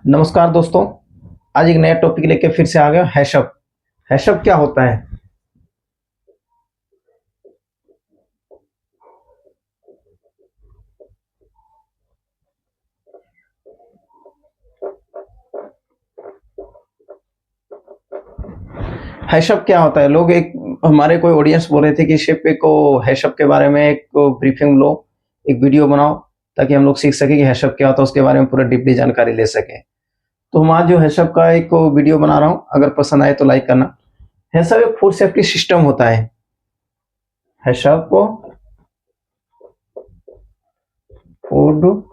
नमस्कार दोस्तों। आज एक नया टॉपिक लेके फिर से आ गया। हैशअप। हैशअप क्या होता है? हैशअप क्या होता है? लोग एक हमारे कोई ऑडियंस बोल रहे थे कि शिप को हैशअप के बारे में एक ब्रीफिंग लो, एक वीडियो बनाओ ताकि हम लोग सीख सके कि हैशअप क्या होता है, उसके बारे में पूरा डीपली जानकारी ले सके। तो हम आज जो हैशअप का एक वीडियो बना रहा हूँ, अगर पसंद आए तो लाइक करना। हैशअप एक फूड सेफ्टी सिस्टम होता है। हैशअप को फूड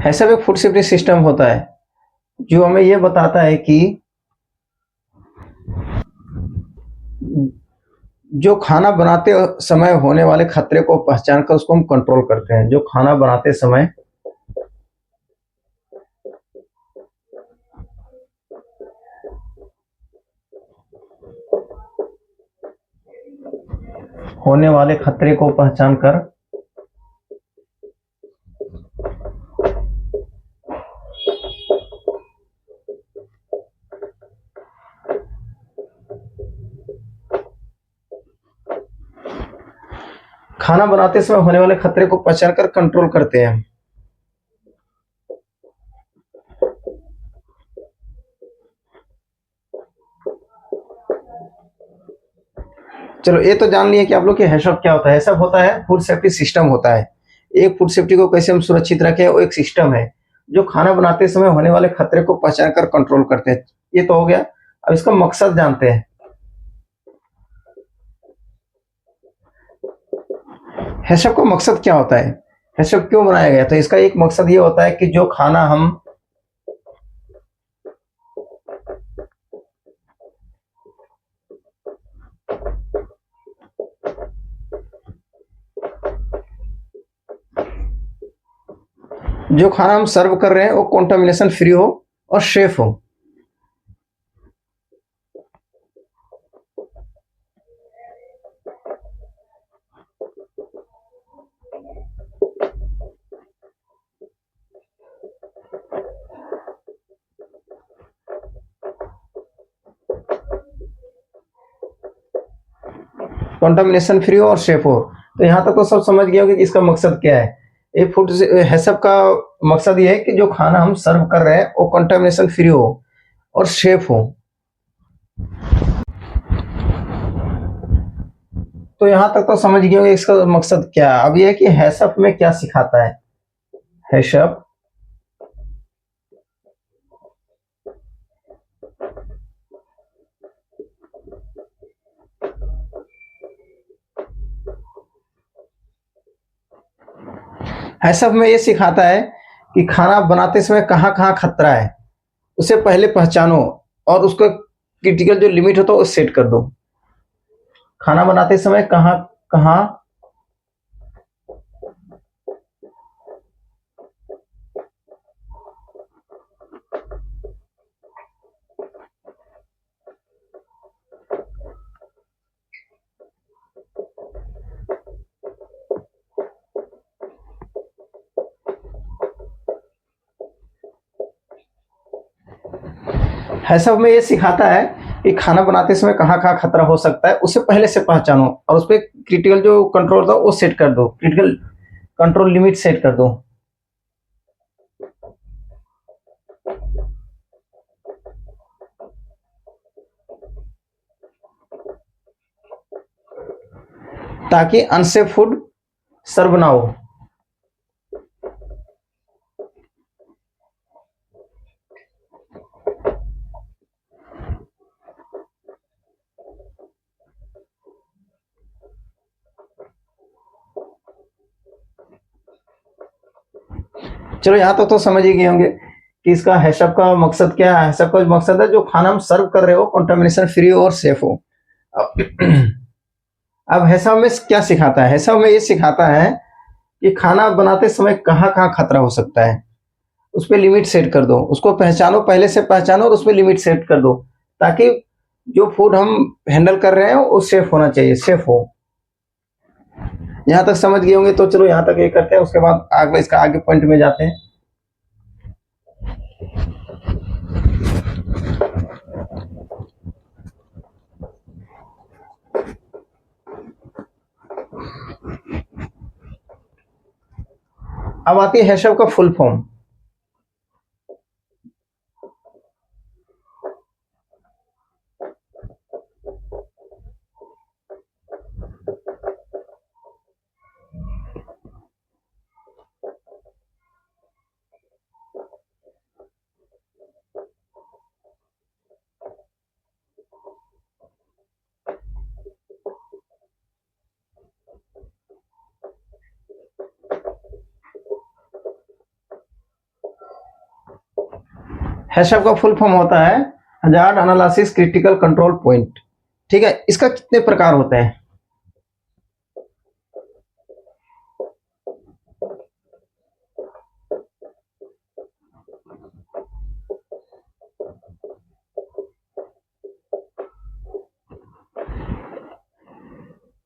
हैशअप एक फूड सेफ्टी सिस्टम होता है जो हमें यह बताता है कि जो खाना बनाते समय होने वाले खतरे को पहचान कर उसको हम कंट्रोल करते हैं। जो खाना बनाते समय होने वाले खतरे को पहचान कर खाना बनाते समय होने वाले खतरे को पहचान कर कंट्रोल करते हैं। चलो ये तो जान लिए कि आप लोग के हैशअप क्या होता है। हैशअप होता है फूड सेफ्टी सिस्टम होता है। एक फूड सेफ्टी को कैसे हम सुरक्षित रखें, वो एक सिस्टम है जो खाना बनाते समय होने वाले खतरे को पहचान कर कंट्रोल करते हैं। ये तो हो गया। अब इसका मकसद जानते हैं। हैशअप का मकसद क्या होता है, हैशअप क्यों बनाया गया? तो इसका एक मकसद ये होता है कि जो खाना हम सर्व कर रहे हैं वो कॉन्टामिनेशन फ्री हो और सेफ हो। कंटामिनेशन फ्री हो और सेफ हो। तो यहाँ तक तो सब समझ गए होंगे कि इसका मकसद क्या है। ये फूड हैशअप का मकसद ये है कि जो खाना हम सर्व कर रहे हैं वो कंटामिनेशन फ्री हो और सेफ हो। तो यहाँ तक तो समझ गए होंगे इसका मकसद क्या है। अब ये है कि हैशअप में क्या सिखाता है। हैशअप हैशअप में ये सिखाता है कि खाना बनाते समय कहाँ कहाँ खतरा है उसे पहले पहचानो और उसको क्रिटिकल जो लिमिट होता है वो सेट कर दो। खाना बनाते समय कहाँ कहाँ हैशअप में ये सिखाता है कि खाना बनाते समय कहाँ कहाँ खतरा हो सकता है उसे पहले से पहचानो और उस पर क्रिटिकल जो कंट्रोल था वो सेट कर दो, क्रिटिकल कंट्रोल लिमिट सेट कर दो। ताकि अनसेफ फूड सर्व ना हो। चलो यहाँ तक तो समझ ही गए होंगे कि इसका हैशअप का मकसद क्या है। हैशअप का मकसद है जो खाना हम सर्व कर रहे हो कंटामिनेशन फ्री हो और सेफ हो। अब हैशअप में क्या सिखाता है? हैशअप में ये सिखाता है कि खाना बनाते समय कहाँ कहाँ खतरा हो सकता है। उस पर लिमिट सेट कर दो, उसको पहचानो, पहले से पहचानो और उस पर लिमिट सेट कर दो, ताकि जो फूड हम हैंडल कर रहे हैं वो सेफ होना चाहिए, सेफ हो। यहाँ तक समझ गए होंगे, तो चलो यहाँ तक ये करते हैं, उसके बाद आगे इसका आगे पॉइंट में जाते हैं। अब आती है हैशअप का फुल फॉर्म। हैशअप का फुल फॉर्म होता है hazard analysis critical control point. ठीक है, इसका कितने प्रकार होते हैं?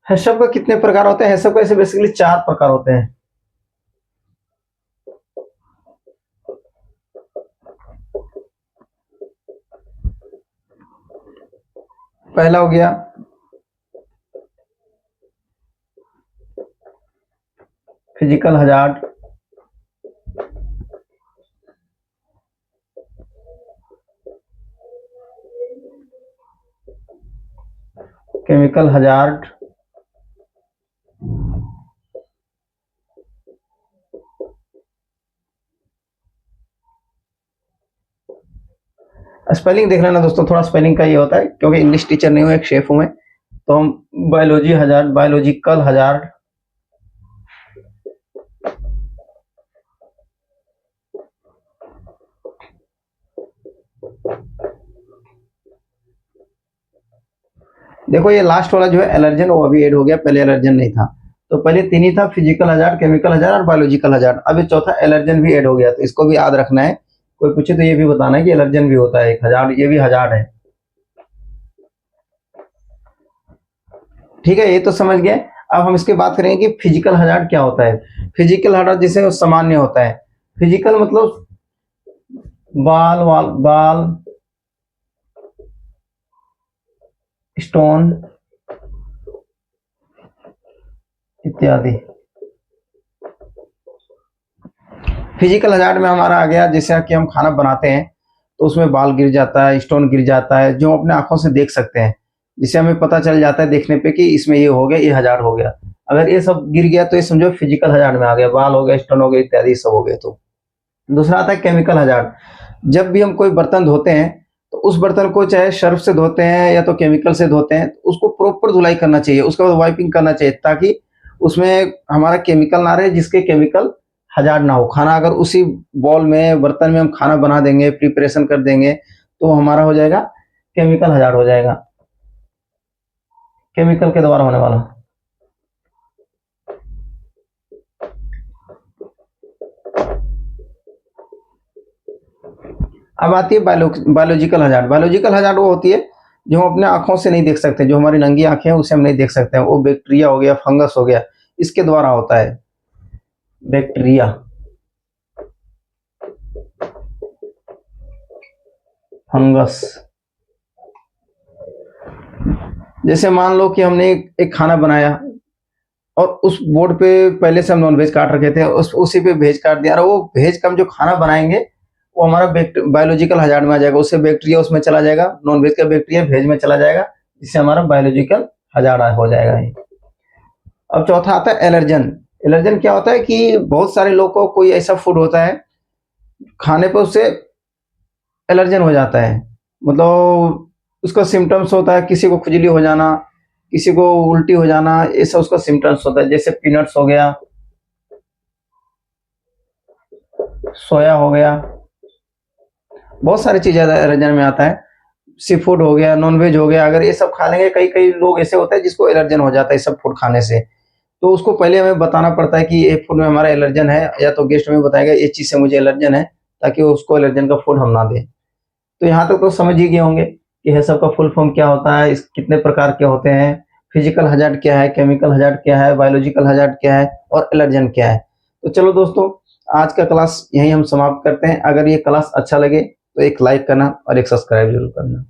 हैशअप का कितने प्रकार होते हैं? हैशअप का ऐसे बेसिकली 4 प्रकार होते हैं। पहला हो गया physical hazard, chemical hazard, spelling देख लेना दोस्तों, थोड़ा स्पेलिंग का ये होता है क्योंकि इंग्लिश टीचर नहीं हूँ, एक शेफ हूं मैं, तो हम बायोलॉजी हजार्ड, बायोलॉजिकल हजार्ड, देखो ये लास्ट वाला जो है एलर्जन, वो अभी ऐड हो गया, पहले एलर्जन नहीं था। तो पहले 3 ही था, फिजिकल हजार्ड, केमिकल हजार्ड और बायोलॉजिकल हजार्ड। अब ये चौथा एलर्जन भी ऐड हो गया, तो इसको भी याद रखना है। कोई पूछे तो ये भी बताना है कि एलर्जन भी होता है एक हजार्ड, ये भी हजार्ड है। ठीक है, ये तो समझ गए। अब हम इसकी बात करेंगे कि फिजिकल हजार्ड क्या होता है। फिजिकल हजार्ड जिसे सामान्य होता है, फिजिकल मतलब बाल स्टोन इत्यादि। फिजिकल हजार्ड में हमारा आ गया जैसे कि हम खाना बनाते हैं तो उसमें बाल गिर जाता है, स्टोन गिर जाता है, जो अपने आंखों से देख सकते हैं, जिससे हमें पता चल जाता है देखने पे कि इसमें ये हो गया, ये हजार्ड हो गया। अगर ये सब गिर गया तो ये समझो फिजिकल हजार्ड में आ गया, बाल हो गया, स्टोन हो गया इत्यादि सब हो गए। तो दूसरा आता है केमिकल हजार्ड। जब भी हम कोई बर्तन धोते हैं तो उस बर्तन को चाहे सर्फ से धोते हैं या तो केमिकल से धोते हैं, तो उसको प्रॉपर धुलाई करना चाहिए, उसके बाद वाइपिंग करना चाहिए, ताकि उसमें हमारा केमिकल ना रहे, जिसके केमिकल हजार्ड ना हो। खाना अगर उसी बॉल में, बर्तन में हम खाना बना देंगे, प्रिपरेशन कर देंगे, तो हमारा हो जाएगा केमिकल हजार्ड हो जाएगा, केमिकल के द्वारा होने वाला। अब आती है बायोलॉजिकल हजार्ड। बायोलॉजिकल हजार्ड वो होती है जो हम अपने आंखों से नहीं देख सकते, जो हमारी नंगी आंखें हैं उसे हम नहीं देख सकते हैं, वो बैक्टीरिया हो गया, फंगस हो गया, इसके द्वारा होता है। Bacteria, fungus. जैसे मान लो कि हमने एक खाना बनाया और उस बोर्ड पे पहले से हम नॉन वेज काट रखे थे, उसी पे वेज काट दिया, और वो वेज का हम जो खाना बनाएंगे वो हमारा बायोलॉजिकल हजार्ड में आ जाएगा, उससे बैक्टीरिया उसमें चला जाएगा, नॉन वेज का बैक्टीरिया वेज में चला जाएगा, जिससे हमारा बायोलॉजिकल हजार्ड हो जाएगा। अब चौथा आता है एलर्जन। एलर्जन क्या होता है कि बहुत सारे लोग को कोई ऐसा फूड होता है खाने पर उससे एलर्जन हो जाता है, मतलब उसका सिम्टम्स होता है, किसी को खुजली हो जाना, किसी को उल्टी हो जाना, ये सब उसका सिम्टम्स होता है। जैसे पीनट्स हो गया, सोया हो गया, बहुत सारी चीजें एलर्जन में आता है। सी फूड हो गया, नॉन वेज हो गया, अगर ये सब खा लेंगे, कई कई लोग ऐसे होते हैं जिसको एलर्जन हो जाता है सब फूड खाने से, तो उसको पहले हमें बताना पड़ता है कि ये फूड में हमारा एलर्जन है, या तो गेस्ट में बताएगा ये चीज से मुझे एलर्जन है, ताकि उसको एलर्जन का फूड हम ना दें। तो यहाँ तक तो समझ ही गए होंगे कि हैशअप का फुल फॉर्म क्या होता है, इस कितने प्रकार के होते हैं, फिजिकल हजार्ड क्या है, केमिकल हजार्ड क्या है, बायोलॉजिकल हजार्ड क्या है और एलर्जन क्या है। तो चलो दोस्तों, आज का क्लास यहीं हम समाप्त करते हैं। अगर ये क्लास अच्छा लगे तो एक लाइक करना और एक सब्सक्राइब जरूर करना।